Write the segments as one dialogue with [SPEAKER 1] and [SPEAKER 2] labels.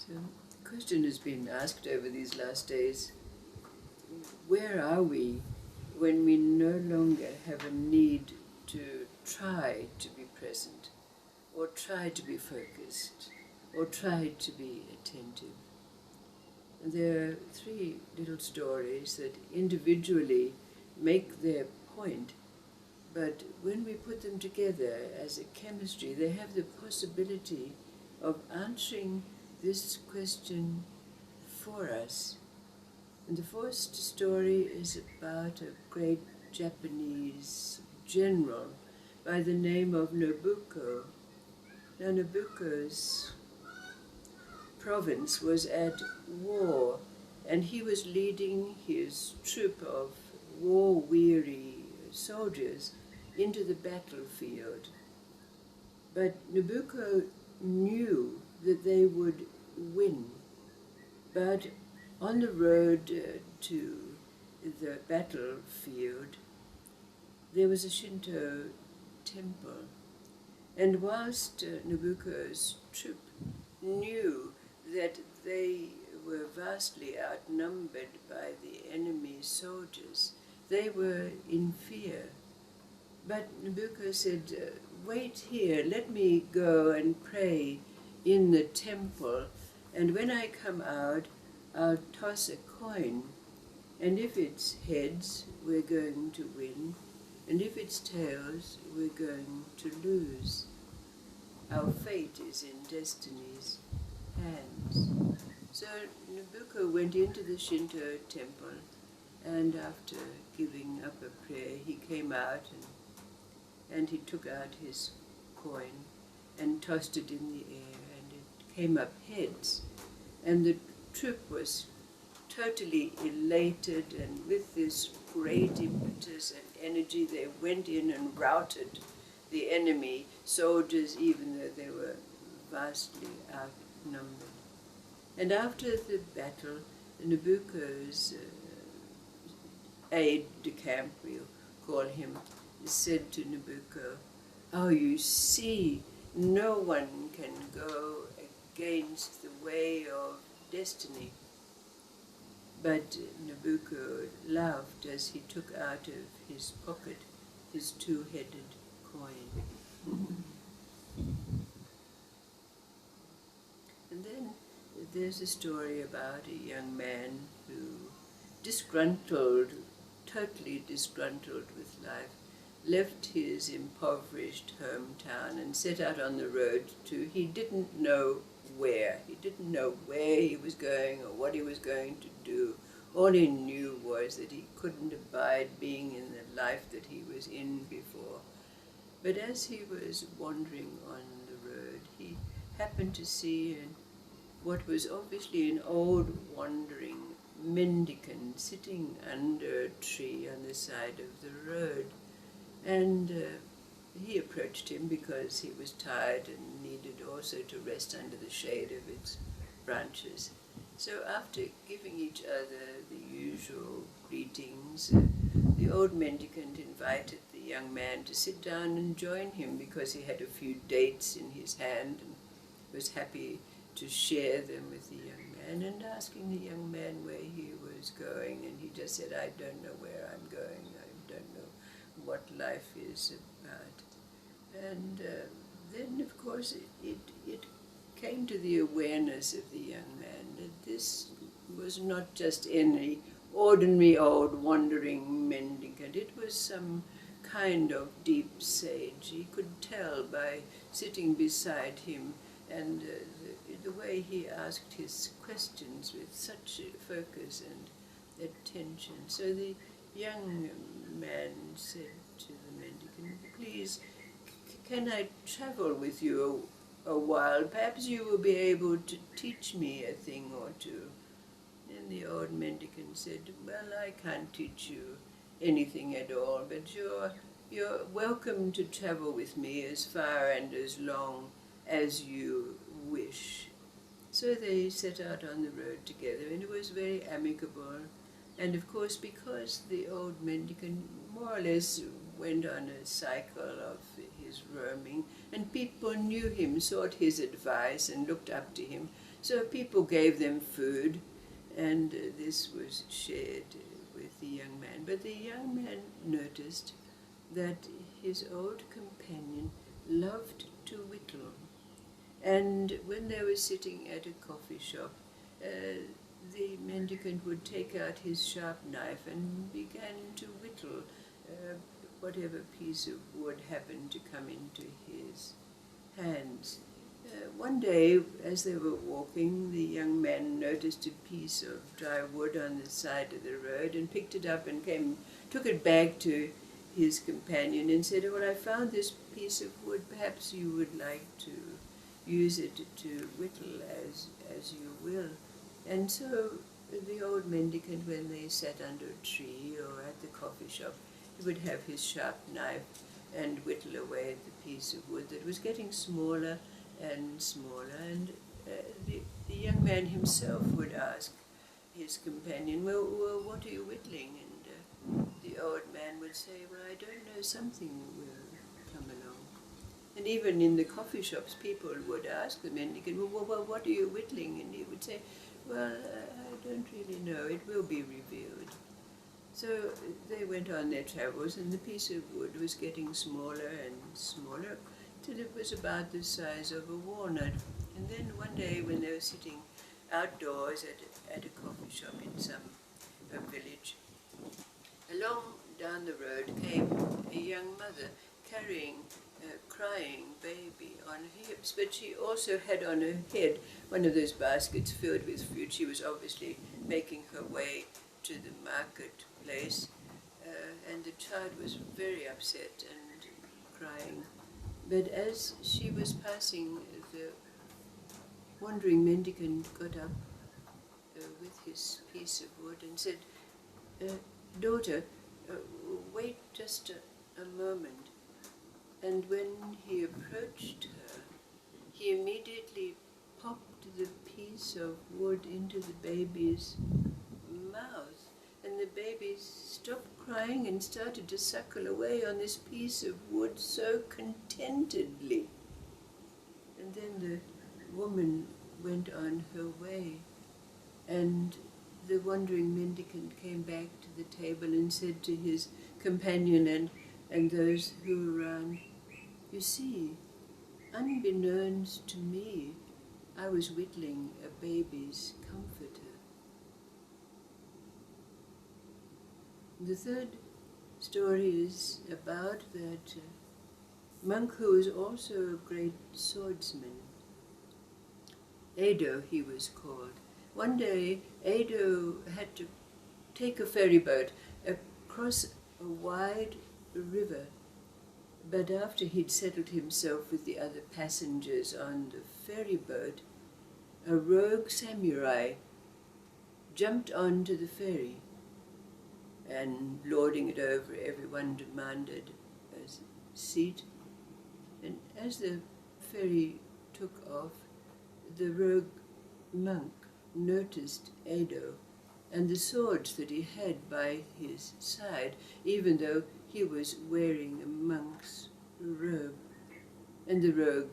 [SPEAKER 1] So the question has been asked over these last days, where are we when we no longer have a need to try to be present, or try to be focused, or try to be attentive? And there are three little stories that individually make their point, but when we put them together as a chemistry, they have the possibility of answering this question for us. And the first story is about a great Japanese general by the name of Nobuko. Now, Nobuko's province was at war, and he was leading his troop of war-weary soldiers into the battlefield. But Nobuko knew that they would win. But on the road to the battlefield, there was a Shinto temple. And whilst Nobuko's troop knew that they were vastly outnumbered by the enemy soldiers, they were in fear. But Nobuko said, wait here, let me go and pray in the temple, and when I come out, I'll toss a coin, and if it's heads, we're going to win, and if it's tails, we're going to lose. Our fate is in destiny's hands. So Nobuko went into the Shinto temple, and after giving up a prayer, he came out and he took out his coin and tossed it in the air, and it came up heads. And the troop was totally elated, and with this great impetus and energy, they went in and routed the enemy soldiers, even though they were vastly outnumbered. And after the battle, Nobuko's aide-de-camp, we'll call him, said to Nobuko, "Oh, you see, no one can go against the way of destiny." But Nobuko laughed as he took out of his pocket his two-headed coin. And then there's a story about a young man who, totally disgruntled with life, left his impoverished hometown and set out on the road to, he didn't know where. He didn't know where he was going or what he was going to do. All he knew was that he couldn't abide being in the life that he was in before. But as he was wandering on the road, he happened to see what was obviously an old wandering mendicant sitting under a tree on the side of the road. And he approached him because he was tired and needed also to rest under the shade of its branches. So after giving each other the usual greetings, the old mendicant invited the young man to sit down and join him because he had a few dates in his hand and was happy to share them with the young man, and asking the young man where he was going, and he just said, "I don't know where I'm going, I don't know what life is about." And then, of course, it came to the awareness of the young man that this was not just any ordinary old wandering mendicant. It was some kind of deep sage. He could tell by sitting beside him and the way he asked his questions with such focus and attention. So the young man said to the mendicant, "Please, can I travel with you a while? Perhaps you will be able to teach me a thing or two." And the old mendicant said, "Well, I can't teach you anything at all, but you're welcome to travel with me as far and as long as you wish." So they set out on the road together, and it was very amicable. And of course, because the old mendicant more or less went on a cycle of his roaming, and people knew him, sought his advice, and looked up to him, So people gave them food, and this was shared with the young man. But the young man noticed that his old companion loved to whittle. And when they were sitting at a coffee shop, the mendicant would take out his sharp knife and began to whittle whatever piece of wood happened to come into his hands. One day, as they were walking, the young man noticed a piece of dry wood on the side of the road and picked it up and took it back to his companion and said, "Well, I found this piece of wood. Perhaps you would like to use it to whittle as you will." And so the old mendicant, when they sat under a tree or at the coffee shop, he would have his sharp knife and whittle away at the piece of wood that was getting smaller and smaller. And the young man himself would ask his companion, well, what are you whittling? And the old man would say, "Well, I don't know, something will come along." And even in the coffee shops, people would ask the mendicant, well, what are you whittling? And he would say, "Well, I don't really know, it will be revealed." So they went on their travels, and the piece of wood was getting smaller and smaller till it was about the size of a walnut. And then one day, when they were sitting outdoors at a coffee shop in some village, along down the road came a young mother carrying a crying baby on her hips, but she also had on her head one of those baskets filled with fruit. She was obviously making her way to the marketplace, and the child was very upset and crying. But as she was passing, the wandering mendicant got up with his piece of wood and said, "Daughter, wait just a moment." And when he approached her, he immediately popped the piece of wood into the baby's mouth, and the baby stopped crying and started to suckle away on this piece of wood so contentedly. And then the woman went on her way, and the wandering mendicant came back to the table and said to his companion and those who were around, "You see, unbeknownst to me, I was whittling a baby's comforter." The third story is about that monk who was also a great swordsman. Edo, he was called. One day, Edo had to take a ferry boat across a wide river, but after he'd settled himself with the other passengers on the ferry boat, a rogue samurai jumped onto the ferry and, lording it over, everyone demanded a seat. And as the ferry took off, the rogue monk noticed Edo and the swords that he had by his side, even though he was wearing a monk's robe. And the rogue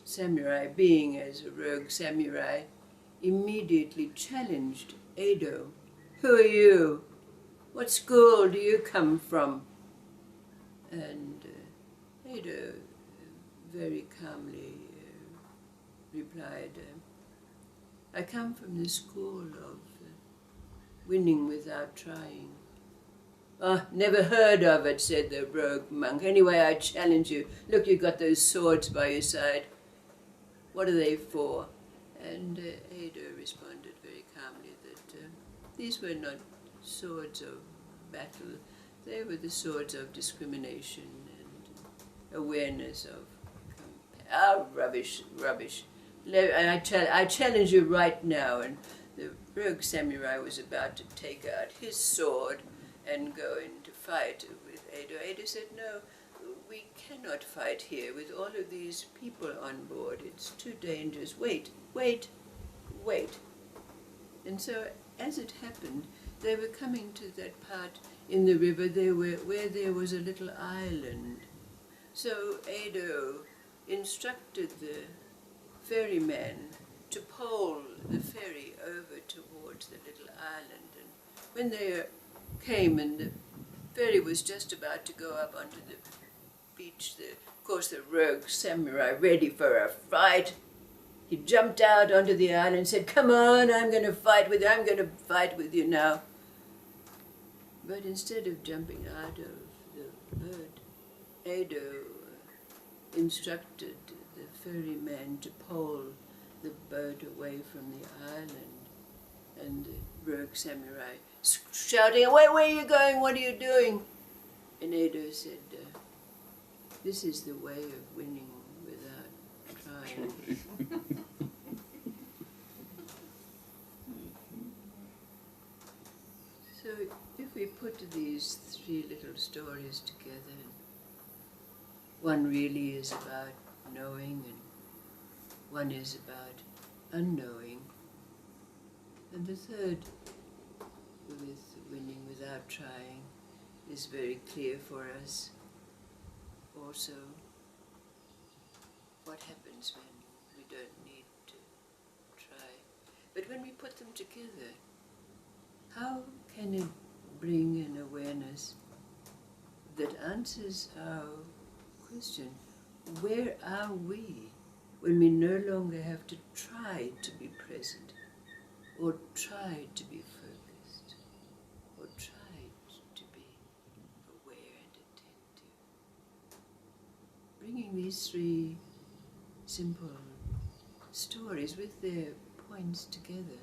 [SPEAKER 1] samurai, being as a rogue samurai, immediately challenged Edo. "Who are you? What school do you come from?" And Edo very calmly replied, "I come from the school of winning without trying." "Oh, never heard of it," said the rogue monk. "Anyway, I challenge you. Look, you've got those swords by your side. What are they for?" And Edo responded very calmly that these were not swords of battle. They were the swords of discrimination and awareness of... rubbish, rubbish. I challenge you right now." And the rogue samurai was about to take out his sword and go into fight with Edo. Edo said, "No, we cannot fight here with all of these people on board. It's too dangerous. Wait, wait, wait." And so, as it happened, they were coming to that part in the river where there was a little island. So Edo instructed the ferryman to pole the ferry over towards the little island. And when they came and the ferry was just about to go up onto the beach, of course the rogue samurai, ready for a fight, he jumped out onto the island and said, "Come on, I'm going to fight with you now." But instead of jumping out of the boat, Edo instructed the ferryman to pole the boat away from the island, and the rogue samurai shouting, "Where are you going? What are you doing?" And Edo said, "This is the way of winning without trying." So if we put these three little stories together, one really is about knowing and one is about unknowing, and the third, with winning without trying, is very clear for us. Also, what happens when we don't need to try. But when we put them together, how can it bring an awareness that answers our question, where are we when we no longer have to try to be present, or try to be focused, or try to be aware and attentive? Bringing these three simple stories with their points together,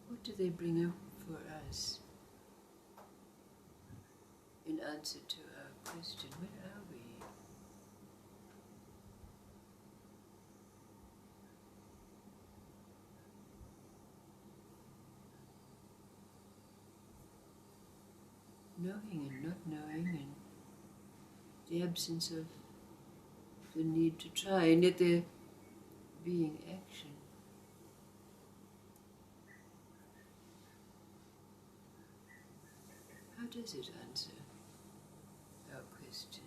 [SPEAKER 1] what do they bring up for us in answer to our question, where are we? Knowing and not knowing, and the absence of the need to try, and yet there being action. How does it answer our question?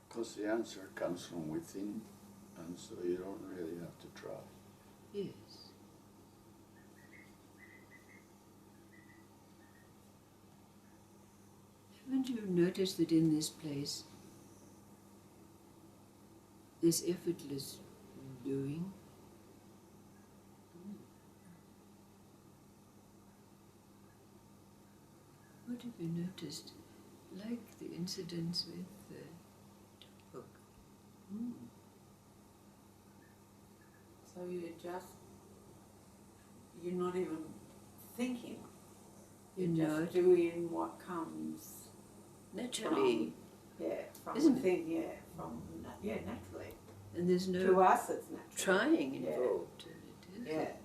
[SPEAKER 2] Because the answer comes from within, and so you don't really have to try.
[SPEAKER 1] Yes. Haven't you noticed that in this place, this effortless doing? What have you noticed? Like the incidents with the book.
[SPEAKER 3] So you're not even thinking. You're just doing what comes
[SPEAKER 1] Naturally.
[SPEAKER 3] from
[SPEAKER 1] Isn't
[SPEAKER 3] within, naturally.
[SPEAKER 1] And there's no
[SPEAKER 3] To us it's natural.
[SPEAKER 1] trying involved in it, is
[SPEAKER 3] Yeah.
[SPEAKER 1] there?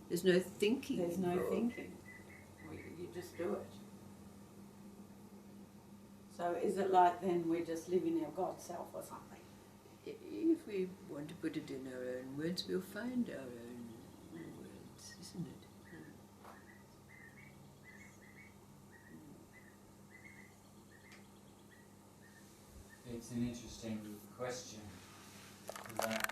[SPEAKER 1] There's no thinking
[SPEAKER 3] There's no
[SPEAKER 1] involved.
[SPEAKER 3] thinking. You just do it. So is it like then we're just living our God self or something?
[SPEAKER 1] If we want to put it in our own words, we'll find our own words, isn't it?
[SPEAKER 4] It's an interesting question, that